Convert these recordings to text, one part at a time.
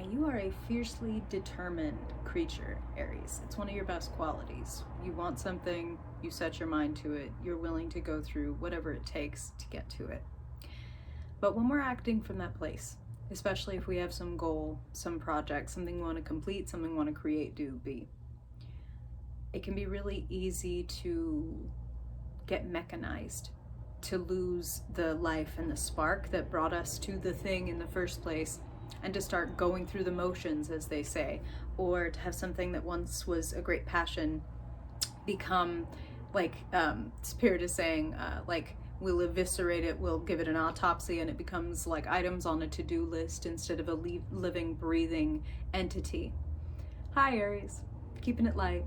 You are a fiercely determined creature, Aries. It's one of your best qualities. You want something, you set your mind to it, you're willing to go through whatever it takes to get to it. But when we're acting from that place, especially if we have some goal, some project, something we want to complete, something we want to create, do, be, it can be really easy to get mechanized, to lose the life and the spark that brought us to the thing in the first place, and to start going through the motions, as they say, or to have something that once was a great passion become, like Spirit is saying, like we'll eviscerate it, we'll give it an autopsy, and it becomes like items on a to-do list instead of a living, breathing entity. Hi Aries, keeping it light.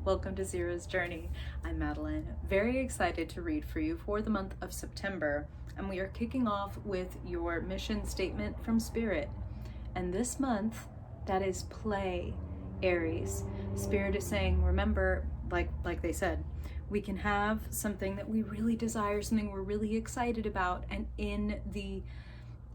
Welcome to Zira's Journey. I'm Madeline, very excited to read for you for the month of September, and we are kicking off with your mission statement from Spirit. And this month, that is play, Aries. Spirit is saying, remember, like they said, we can have something that we really desire, something we're really excited about, and in the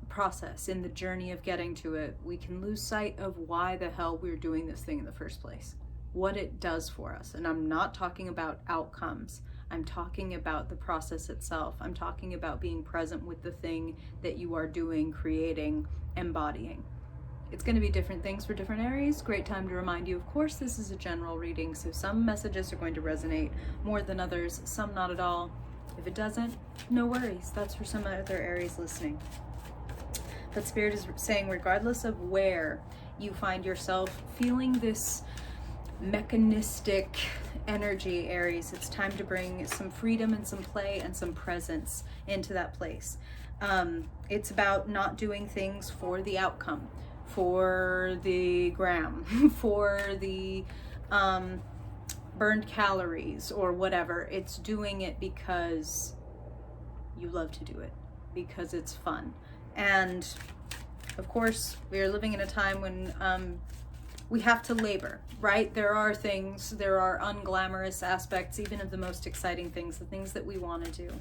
process, in the journey of getting to it, we can lose sight of why the hell we're doing this thing in the first place, what it does for us. And I'm not talking about outcomes. I'm talking about the process itself. I'm talking about being present with the thing that you are doing, creating, embodying. It's going to be different things for different Aries. Great time to remind you, of course, this is a general reading, so some messages are going to resonate more than others, some not at all. If it doesn't, no worries. That's for some other Aries listening. But Spirit is saying, regardless of where you find yourself feeling this mechanistic energy, Aries, it's time to bring some freedom and some play and some presence into that place. It's about not doing things for the outcome, for the gram, for the burned calories or whatever. It's doing it because you love to do it, because it's fun. And of course, we are living in a time when we have to labor, right? There are things, there are unglamorous aspects, even of the most exciting things, the things that we want to do.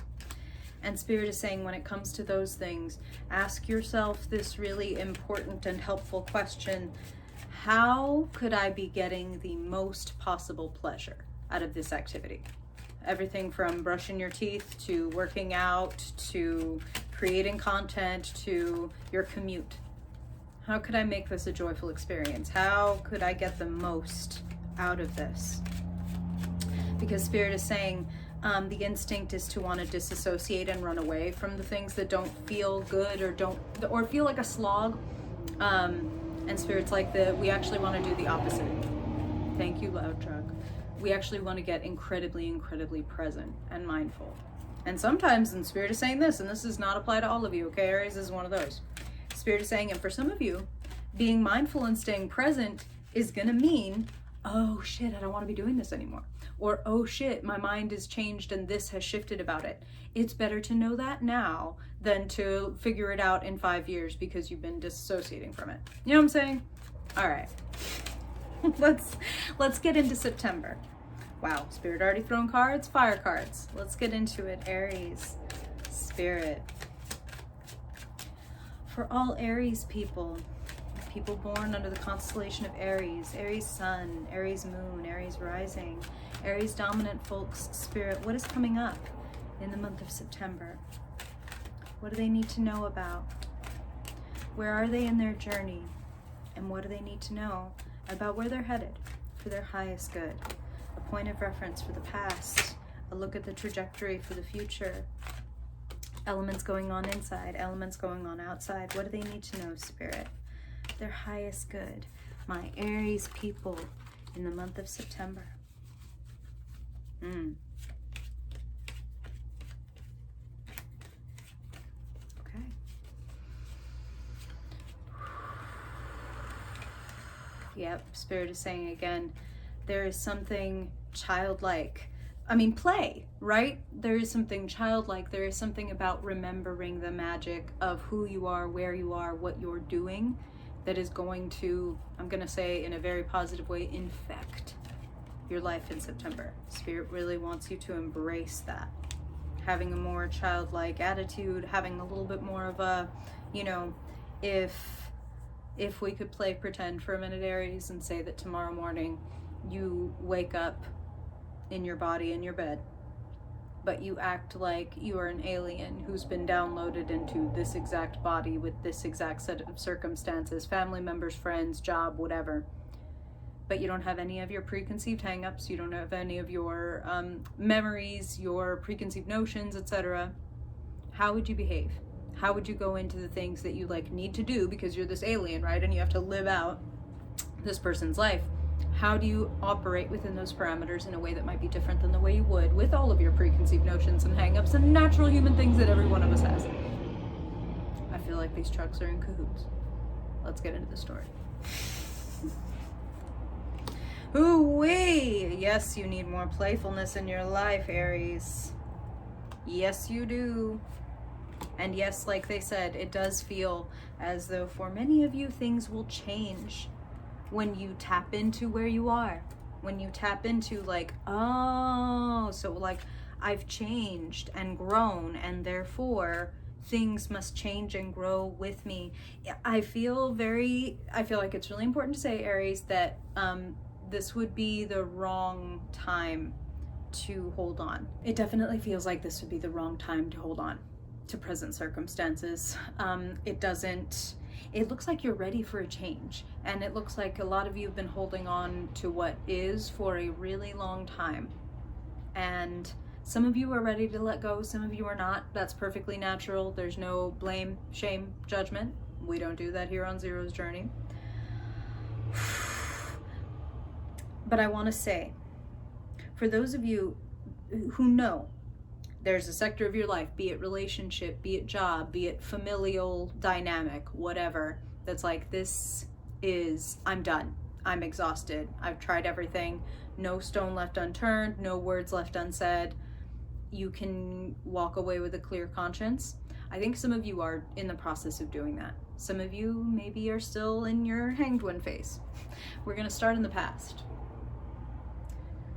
And Spirit is saying, when it comes to those things, ask yourself this really important and helpful question: how could I be getting the most possible pleasure out of this activity? Everything from brushing your teeth to working out to creating content to your commute. How could I make this a joyful experience? How could I get the most out of this? Because Spirit is saying the instinct is to want to disassociate and run away from the things that don't feel good or feel like a slog. And Spirit's like, we actually want to do the opposite. Thank you, loud truck. We actually want to get incredibly, incredibly present and mindful. And sometimes, and Spirit is saying this, and this does not apply to all of you, okay, Aries, this is one of those. Spirit is saying, and for some of you, being mindful and staying present is going to mean, oh shit, I don't want to be doing this anymore. Or, oh shit, my mind is changed and this has shifted about it. It's better to know that now than to figure it out in 5 years because you've been disassociating from it. You know what I'm saying? All right. Let's get into September. Wow, Spirit already thrown cards, fire cards. Let's get into it, Aries. Spirit. For all Aries people born under the constellation of Aries, Aries Sun, Aries Moon, Aries Rising, Aries Dominant folks, Spirit, what is coming up in the month of September? What do they need to know about? Where are they in their journey? And what do they need to know about where they're headed for their highest good? A point of reference for the past, a look at the trajectory for the future. Elements going on inside, elements going on outside. What do they need to know, Spirit? Their highest good. My Aries people in the month of September. Okay. Yep, Spirit is saying again, there is something childlike. I mean, play, right? There is something childlike. There is something about remembering the magic of who you are, where you are, what you're doing, that is going to, I'm going to say in a very positive way, infect your life in September. Spirit really wants you to embrace that. Having a more childlike attitude, having a little bit more of a, if if we could play pretend for a minute, Aries, and say that tomorrow morning you wake up in your body in your bed, but you act like you are an alien who's been downloaded into this exact body with this exact set of circumstances, family members, friends, job, whatever. But you don't have any of your preconceived hangups, you don't have any of your memories, your preconceived notions, etc. How would you behave? How would you go into the things that you like need to do because you're this alien, right? And you have to live out this person's life. How do you operate within those parameters in a way that might be different than the way you would with all of your preconceived notions and hangups and natural human things that every one of us has? I feel like these trucks are in cahoots. Let's get into the story. Ooh-wee! Yes, you need more playfulness in your life, Aries. Yes, you do. And yes, like they said, it does feel as though for many of you things will change when you tap into where you are. When you tap into like, oh, so like I've changed and grown and therefore things must change and grow with me. I feel like it's really important to say, Aries, that this would be the wrong time to hold on. It definitely feels like this would be the wrong time to hold on to present circumstances. It looks like you're ready for a change, and it looks like a lot of you have been holding on to what is for a really long time, and some of you are ready to let go, some of you are not. That's perfectly natural. There's no blame, shame, judgment. We don't do that here on Zero's Journey. But I want to say, for those of you who know there's a sector of your life, be it relationship, be it job, be it familial dynamic, whatever, that's like, I'm done. I'm exhausted. I've tried everything. No stone left unturned, no words left unsaid. You can walk away with a clear conscience. I think some of you are in the process of doing that. Some of you maybe are still in your hanged one phase. We're going to start in the past.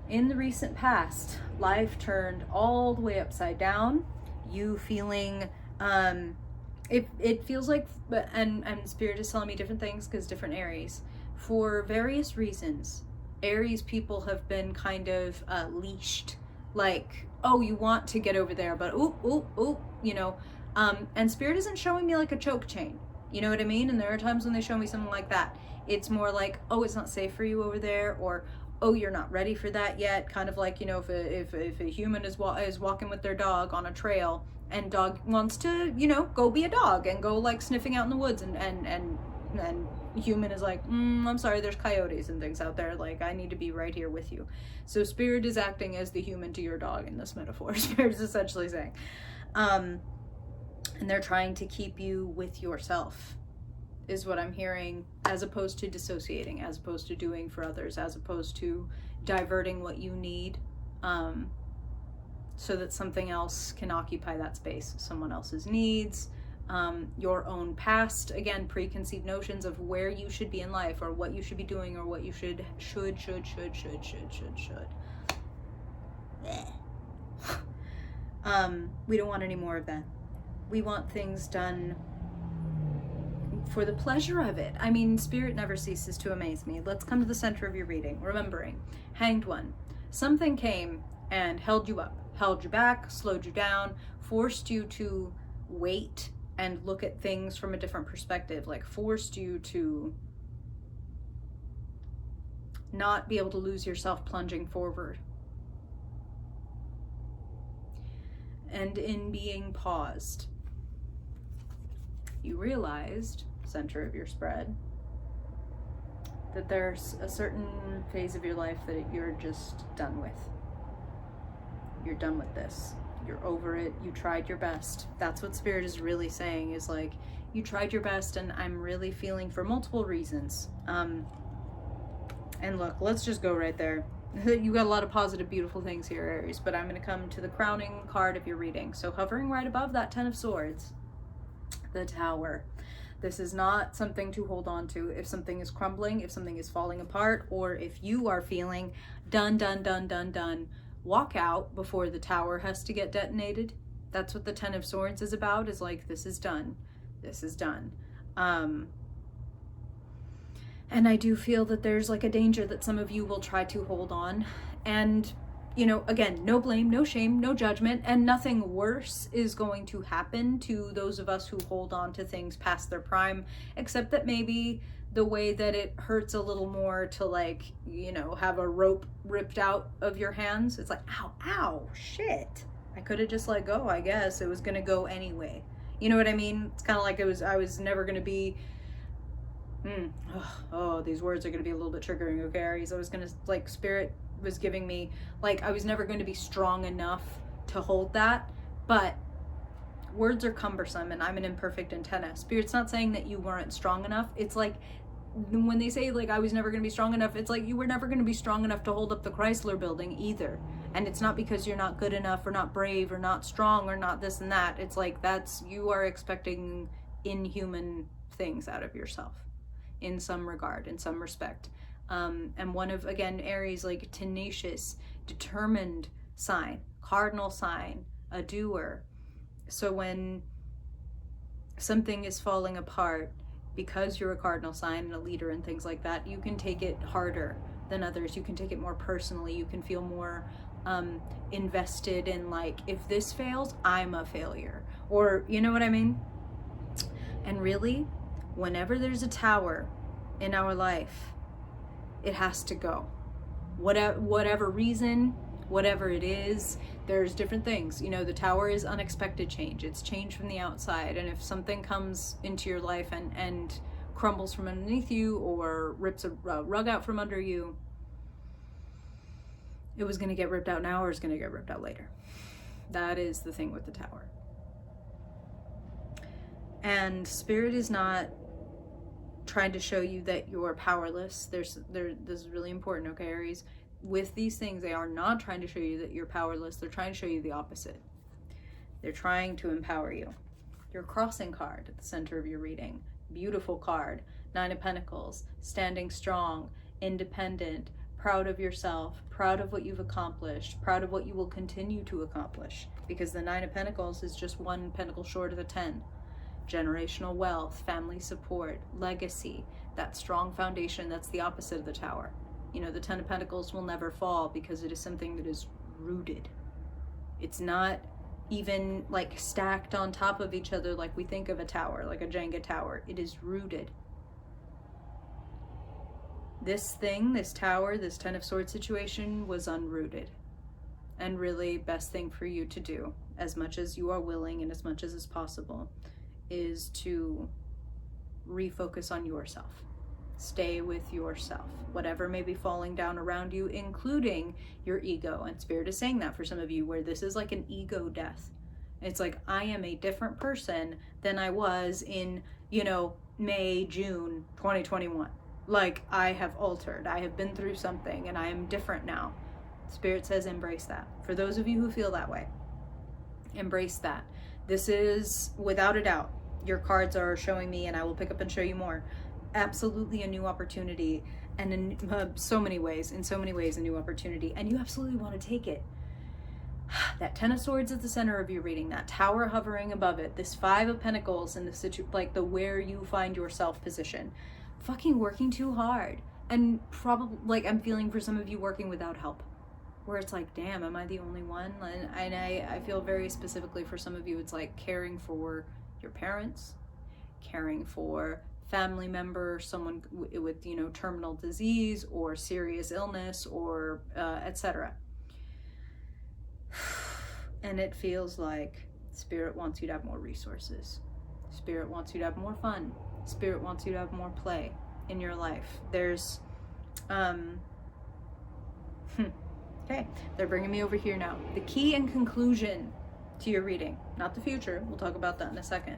In the recent past, life turned all the way upside down. You feeling, it feels like, and Spirit is telling me different things because different Aries. For various reasons, Aries people have been kind of leashed. Like, oh, you want to get over there, but oop, you know. And Spirit isn't showing me like a choke chain. You know what I mean? And there are times when they show me something like that. It's more like, oh, it's not safe for you over there, or oh, you're not ready for that yet. Kind of like, you know, if a human is walking with their dog on a trail, and dog wants to, you know, go be a dog and go like sniffing out in the woods, and human is like, I'm sorry, there's coyotes and things out there, like I need to be right here with you. So Spirit is acting as the human to your dog in this metaphor. Spirit is essentially saying, and they're trying to keep you with yourself, is what I'm hearing, as opposed to dissociating, as opposed to doing for others, as opposed to diverting what you need, so that something else can occupy that space, someone else's needs, your own past, again, preconceived notions of where you should be in life, or what you should be doing, or what you should. We don't want any more of that. We want things done for the pleasure of it. I mean, Spirit never ceases to amaze me. Let's come to the center of your reading, remembering, Hanged One. Something came and held you up, held you back, slowed you down, forced you to wait and look at things from a different perspective, like forced you to not be able to lose yourself plunging forward. And in being paused, you realized, center of your spread, that there's a certain phase of your life that you're just done with. You're done with this. You're over it. You tried your best. That's what Spirit is really saying, is like, you tried your best, and I'm really feeling, for multiple reasons. And look, let's just go right there. You got a lot of positive, beautiful things here, Aries, but I'm going to come to the crowning card of your reading. So hovering right above that Ten of Swords, the Tower. This is not something to hold on to. If something is crumbling, if something is falling apart, or if you are feeling done, walk out before the tower has to get detonated. That's what the Ten of Swords is about, is like, this is done. This is done. And I do feel that there's like a danger that some of you will try to hold on. And, you know, again, no blame, no shame, no judgment, and nothing worse is going to happen to those of us who hold on to things past their prime, except that maybe the way that it hurts a little more to, like, you know, have a rope ripped out of your hands. It's like, ow, ow, shit. I could have just let go, I guess. It was going to go anyway. You know what I mean? It's kind of like I was never going to be oh, these words are going to be a little bit triggering, okay, Aries? I was going to, like, Spirit was giving me, like, I was never going to be strong enough to hold that, but words are cumbersome, and I'm an imperfect antenna. Spirit's not saying that you weren't strong enough. It's like, when they say, like, I was never going to be strong enough, it's like you were never going to be strong enough to hold up the Chrysler building either. And it's not because you're not good enough or not brave or not strong or not this and that. It's like, you are expecting inhuman things out of yourself in some regard, in some respect. And one of, again, Aries, like, tenacious, determined sign, cardinal sign, a doer. So when something is falling apart, because you're a cardinal sign and a leader and things like that, you can take it harder than others. You can take it more personally. You can feel more invested in, like, if this fails, I'm a failure. Or, you know what I mean? And really, whenever there's a tower in our life, it has to go. Whatever reason, whatever it is, there's different things. You know, the tower is unexpected change. It's change from the outside. And if something comes into your life and crumbles from underneath you or rips a rug out from under you, it was going to get ripped out now or it's going to get ripped out later. That is the thing with the tower. And Spirit is not trying to show you that you're powerless. This is really important, okay, Aries? With these things, they are not trying to show you that you're powerless. They're trying to show you the opposite. They're trying to empower you. Your crossing card at the center of your reading. Beautiful card. 9 of Pentacles. Standing strong, independent, proud of yourself, proud of what you've accomplished, proud of what you will continue to accomplish. Because the 9 of Pentacles is just 1 pentacle short of the 10. Generational wealth, family support, legacy, that strong foundation. That's the opposite of the tower. You know, the 10 of Pentacles will never fall because it is something that is rooted. It's not even like stacked on top of each other like we think of a tower, like a Jenga tower. It is rooted. This thing, this tower, this 10 of Swords situation was unrooted. And really, best thing for you to do, as much as you are willing and as much as is possible, is to refocus on yourself. Stay with yourself. Whatever may be falling down around you, including your ego. And Spirit is saying that for some of you, where this is like an ego death. It's like, I am a different person than I was in, you know, May, June 2021. Like, I have altered. I have been through something and I am different now. Spirit says embrace that. For those of you who feel that way, embrace that. This is, without a doubt, your cards are showing me, and I will pick up and show you more, absolutely a new opportunity, and in so many ways, a new opportunity, and you absolutely want to take it. That 10 of Swords at the center of your reading, that tower hovering above it, this 5 of Pentacles in the like the where you find yourself position, fucking working too hard, and probably, like, I'm feeling for some of you working without help, where it's like, damn, am I the only one? And I feel very specifically for some of you, it's like caring for your parents, caring for family member, someone with, you know, terminal disease or serious illness or etc. And it feels like Spirit wants you to have more resources. Spirit wants you to have more fun. Spirit wants you to have more play in your life. There's okay, they're bringing me over here now. The key and conclusion to your reading, not the future, we'll talk about that in a second,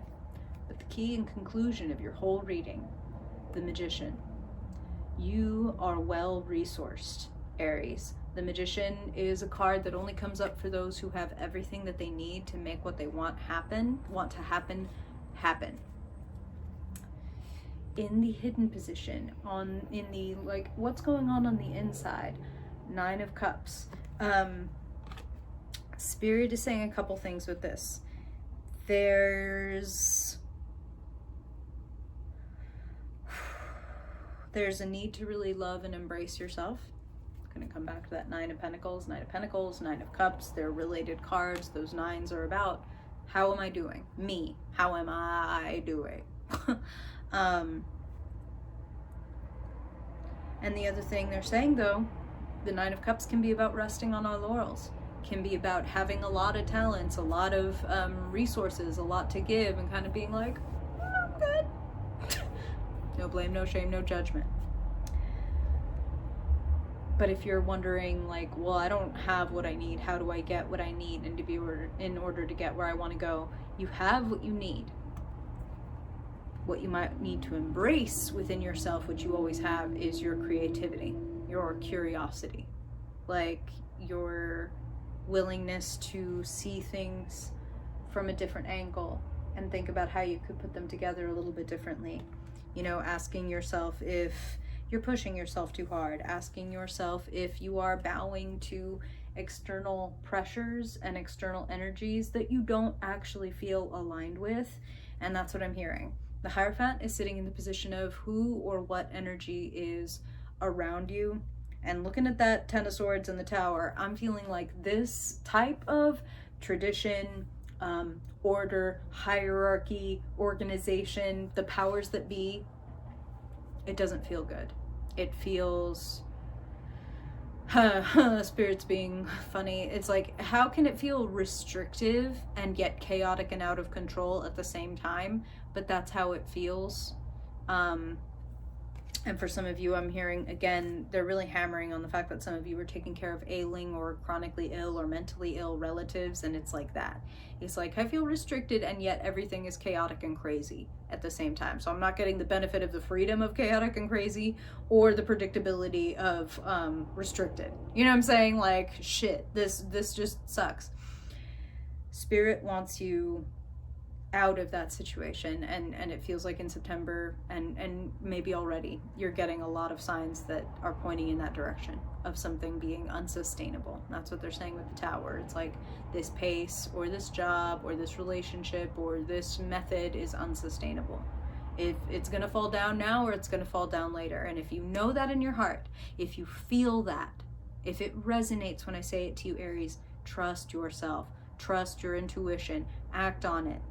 but the key and conclusion of your whole reading, the Magician. You are well resourced, Aries. The Magician is a card that only comes up for those who have everything that they need to make what they want to happen. In the hidden position, in the, like, what's going on the inside, 9 of Cups. Spirit is saying a couple things with this. There's There's a need to really love and embrace yourself. I'm going to come back to that Nine of Pentacles, Nine of Cups. They're related cards. Those nines are about, how am I doing? Me. How am I doing? And the other thing they're saying, though, the Nine of Cups can be about resting on our laurels, can be about having a lot of talents, a lot of resources, a lot to give, and kind of being like, I'm good. No blame, no shame, no judgment. But if you're wondering, like, well, I don't have what I need, how do I get what I need in order to get where I want to go? You have what you need. What you might need to embrace within yourself, which you always have, is your creativity, your curiosity, like your willingness to see things from a different angle and think about how you could put them together a little bit differently. You know, asking yourself if you're pushing yourself too hard, asking yourself if you are bowing to external pressures and external energies that you don't actually feel aligned with. And that's what I'm hearing. The Hierophant is sitting in the position of who or what energy is around you. And looking at that Ten of Swords in the Tower, I'm feeling like this type of tradition, order, hierarchy, organization, the powers that be, it doesn't feel good. It feels, spirits being funny. It's like, how can it feel restrictive and yet chaotic and out of control at the same time? But that's how it feels. And for some of you, I'm hearing, again, they're really hammering on the fact that some of you are taking care of ailing or chronically ill or mentally ill relatives, and it's like that. It's like, I feel restricted, and yet everything is chaotic and crazy at the same time. So I'm not getting the benefit of the freedom of chaotic and crazy or the predictability of restricted. You know what I'm saying? Like, shit, this just sucks. Spirit wants you out of that situation, and it feels like in September and maybe already you're getting a lot of signs that are pointing in that direction of something being unsustainable. That's what they're saying with the Tower. It's like this pace or this job or this relationship or this method is unsustainable. If it's gonna fall down now or it's gonna fall down later. And if you know that in your heart, if you feel that, if it resonates when I say it to you, Aries, trust yourself, trust your intuition, act on it.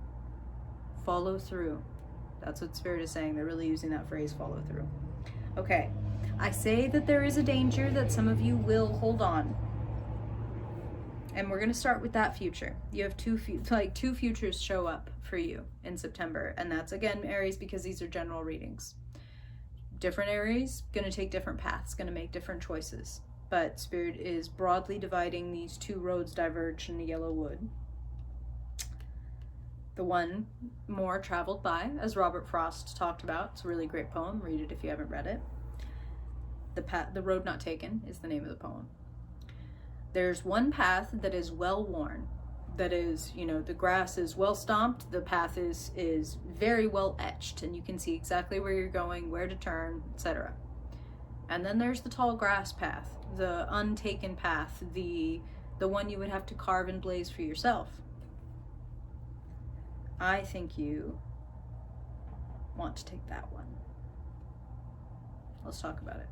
Follow through. That's what Spirit is saying. They're really using that phrase, follow through. Okay, I say that there is a danger that some of you will hold on. And we're going to start with that future. You have two futures show up for you in September. And that's, again, Aries, because these are general readings. Different Aries, going to take different paths, going to make different choices. But Spirit is broadly dividing these two roads diverge in the yellow wood. The one more traveled by, as Robert Frost talked about. It's a really great poem. Read it if you haven't read it. The Road Not Taken is the name of the poem. There's one path that is well worn. That is, you know, the grass is well stomped. The path is very well etched, and you can see exactly where you're going, where to turn, etc. And then there's the tall grass path, the untaken path, the one you would have to carve and blaze for yourself. I think you want to take that one. Let's talk about it.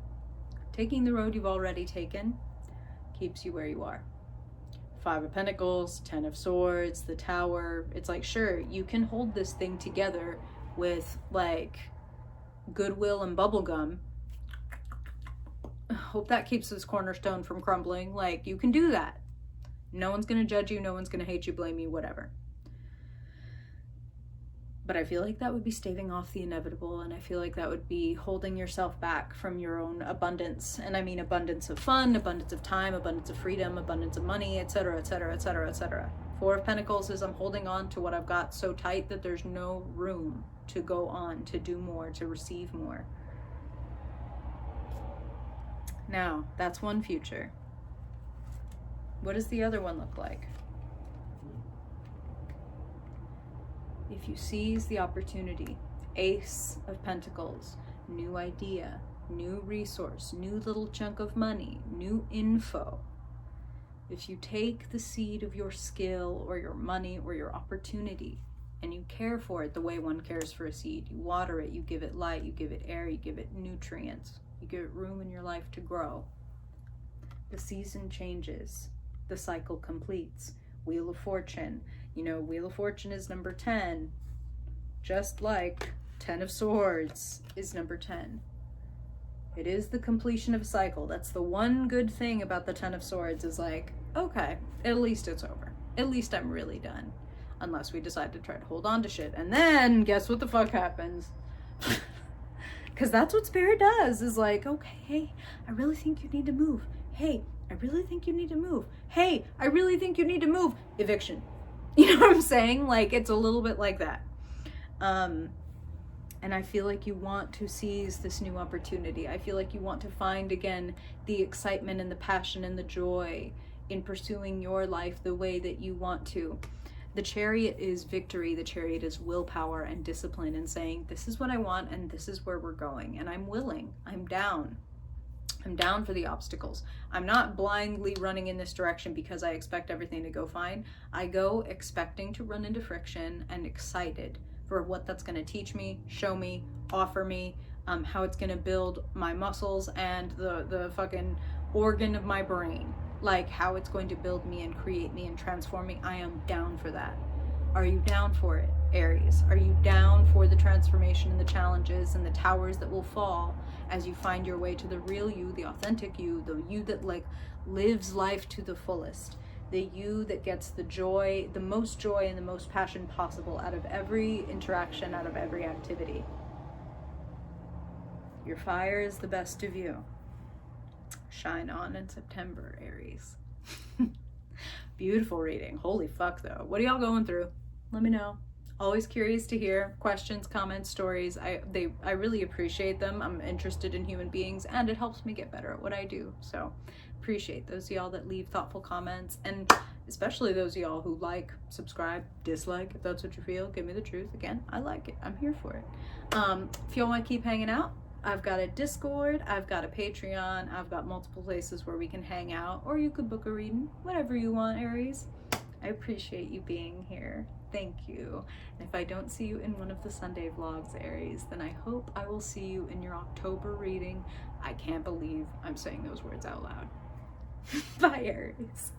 Taking the road you've already taken keeps you where you are. 5 of Pentacles, 10 of Swords, the Tower. It's like, sure, you can hold this thing together with like goodwill and bubblegum. Hope that keeps this cornerstone from crumbling. Like, you can do that. No one's gonna judge you, no one's gonna hate you, blame you, whatever. But I feel like that would be staving off the inevitable, and I feel like that would be holding yourself back from your own abundance. And I mean abundance of fun, abundance of time, abundance of freedom, abundance of money, etc., etc., etc., etc. 4 of Pentacles is I'm holding on to what I've got so tight that there's no room to go on, to do more, to receive more. Now, that's one future. What does the other one look like? If you seize the opportunity, Ace of Pentacles, new idea, new resource, new little chunk of money, new info. If you take the seed of your skill or your money or your opportunity and you care for it the way one cares for a seed. You water it, you give it light, you give it air, you give it nutrients, you give it room in your life to grow. The season changes, the cycle completes. Wheel of Fortune, you know, Wheel of Fortune is number 10, just like 10 of Swords is number 10. It is the completion of a cycle. That's the one good thing about the 10 of Swords, is like, okay, at least it's over. At least I'm really done. Unless we decide to try to hold on to shit. And then, guess what the fuck happens? Because that's what Spirit does, is like, okay, hey, I really think you need to move. Hey, I really think you need to move. Hey, I really think you need to move. Eviction. You know what I'm saying? Like, it's a little bit like that. And I feel like you want to seize this new opportunity. I feel like you want to find again the excitement and the passion and the joy in pursuing your life the way that you want to. The Chariot is victory. The Chariot is willpower and discipline, and saying, this is what I want and this is where we're going. And I'm willing. I'm down. I'm down for the obstacles. I'm not blindly running in this direction because I expect everything to go fine. I go expecting to run into friction and excited for what that's going to teach me, show me, offer me, how it's going to build my muscles and the fucking organ of my brain. Like, how it's going to build me and create me and transform me. I am down for that. Are you down for it, Aries? Are you down for the transformation and the challenges and the towers that will fall as you find your way to the real you, the authentic you, the you that like lives life to the fullest? The you that gets the joy, the most joy and the most passion possible out of every interaction, out of every activity. Your fire is the best of you. Shine on in September, Aries. Beautiful reading. Holy fuck though. What are y'all going through? Let me know. Always curious to hear questions, comments, stories. I really appreciate them. I'm interested in human beings and it helps me get better at what I do. So appreciate those of y'all that leave thoughtful comments, and especially those of y'all who like, subscribe, dislike, if that's what you feel. Give me the truth. Again, I like it. I'm here for it. If y'all want to keep hanging out, I've got a Discord, I've got a Patreon, I've got multiple places where we can hang out, or you could book a reading, whatever you want, Aries. I appreciate you being here. Thank you. And if I don't see you in one of the Sunday vlogs, Aries, then I hope I will see you in your October reading. I can't believe I'm saying those words out loud. Bye, Aries.